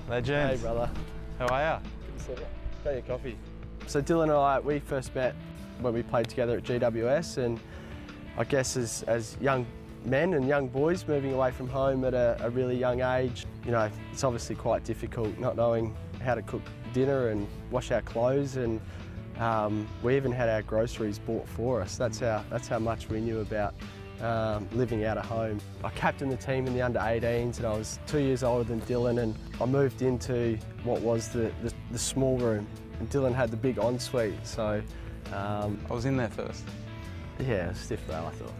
Legend. Hey brother. How are Good to see you. Got your coffee. So Dylan and I, we first met when we played together at GWS, and I guess as young men and young boys moving away from home at a really young age, you know, it's obviously quite difficult not knowing how to cook dinner and wash our clothes, and we even had our groceries bought for us. That's how much we knew about living out of home. I captained the team in the under-18s, and I was 2 years older than Dylan, and I moved into what was the small room, and Dylan had the big ensuite, so... I was in there first. Yeah, it was stiff though, I thought.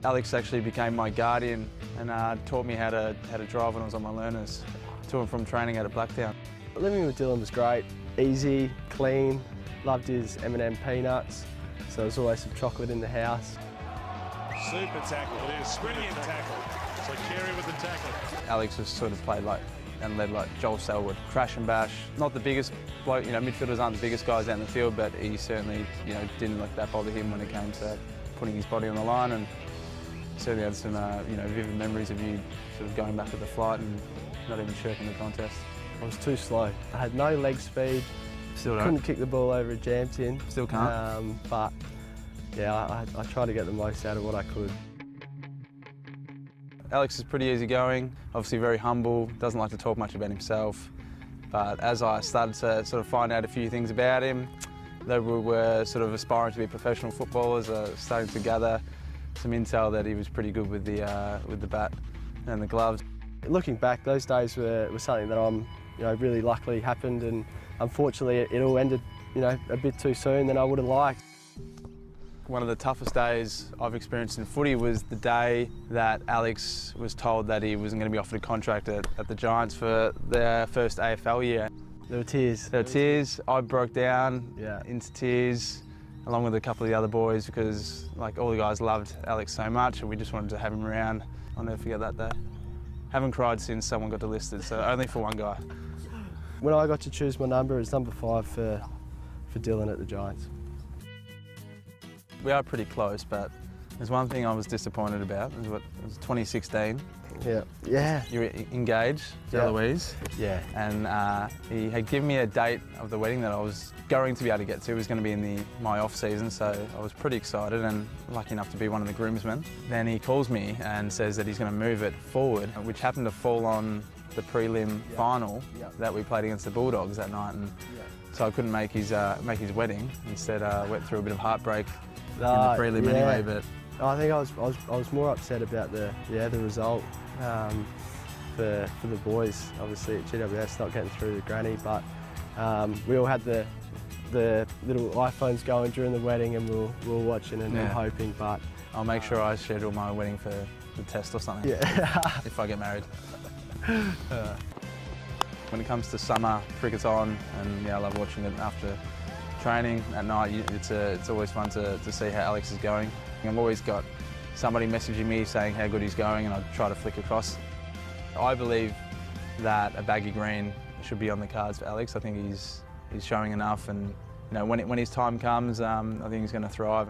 Alex actually became my guardian and taught me how to drive when I was on my learners. To and from training out at Blacktown. Living with Dylan was great, easy, clean, loved his M&M peanuts, so there was always some chocolate in the house. Super tackle, it is, brilliant tackle. So Carey with the tackle. Alex was sort of played like and led like Joel Selwood, crash and bash. Not the biggest bloke, you know, midfielders aren't the biggest guys out in the field, but he certainly, you know, didn't let that bother him when it came to putting his body on the line, and certainly had some, you know, vivid memories of you sort of going back to the flight and not even shirking the contest. I was too slow. I had no leg speed. Still don't. Couldn't kick the ball over a jam tin. Still can't. But yeah, I tried to get the most out of what I could. Alex is pretty easygoing, obviously very humble, doesn't like to talk much about himself. But as I started to sort of find out a few things about him, that we were sort of aspiring to be professional footballers, starting to gather some intel that he was pretty good with the bat and the gloves. Looking back, those days were something that really luckily happened, and unfortunately it all ended, you know, a bit too soon than I would have liked. One of the toughest days I've experienced in footy was the day that Alex was told that he wasn't going to be offered a contract at the Giants for their first AFL year. There were tears. There were tears. I broke down into tears, along with a couple of the other boys, because like all the guys loved Alex so much, and we just wanted to have him around. I'll never forget that day. Haven't cried since someone got delisted, so only for one guy. When I got to choose my number, it was number 5 for Dylan at the Giants. We are pretty close, but there's one thing I was disappointed about. It was 2016. Yeah. You were engaged to Eloise. Yeah. And he had given me a date of the wedding that I was going to be able to get to. It was going to be in my off season, so I was pretty excited and lucky enough to be one of the groomsmen. Then he calls me and says that he's going to move it forward, which happened to fall on the prelim final that we played against the Bulldogs that night, and so I couldn't make his wedding. Instead, went through a bit of heartbreak in the prelim anyway. But I think I was more upset about the result for the boys. Obviously at GWS not getting through the granny, but we all had the little iPhones going during the wedding, and we were watching and hoping. But I'll make sure I schedule my wedding for the test or something. Yeah. If I get married. When it comes to summer, cricket's on, and I love watching it after training at night. It's always fun to see how Alex is going. I've always got somebody messaging me saying how good he's going, and I try to flick across. I believe that a baggy green should be on the cards for Alex. I think he's showing enough, and when his time comes, I think he's going to thrive.